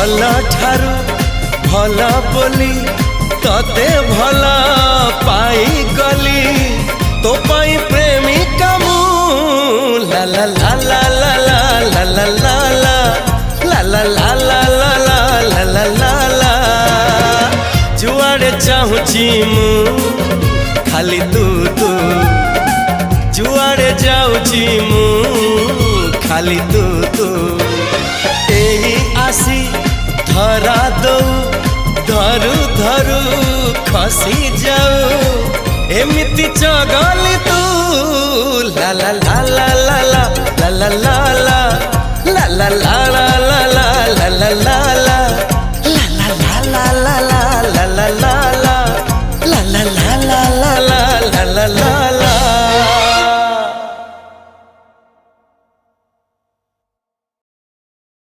भल ठारू भल बोली तते भल पाई गली तो पाई प्रेमिका मु ला ला ला ला ला ला ला ला ला ला ला ला ला ला ला ला ला जुआड़े चाहूची मु खाली तू तू जुआड़े जाऊची मु खाली तू तू एही आसी धरा दो धरू धरू खसी जाऊ एमिति चगली तू ला ला ला ला ला ला ला ला ला ला ला ला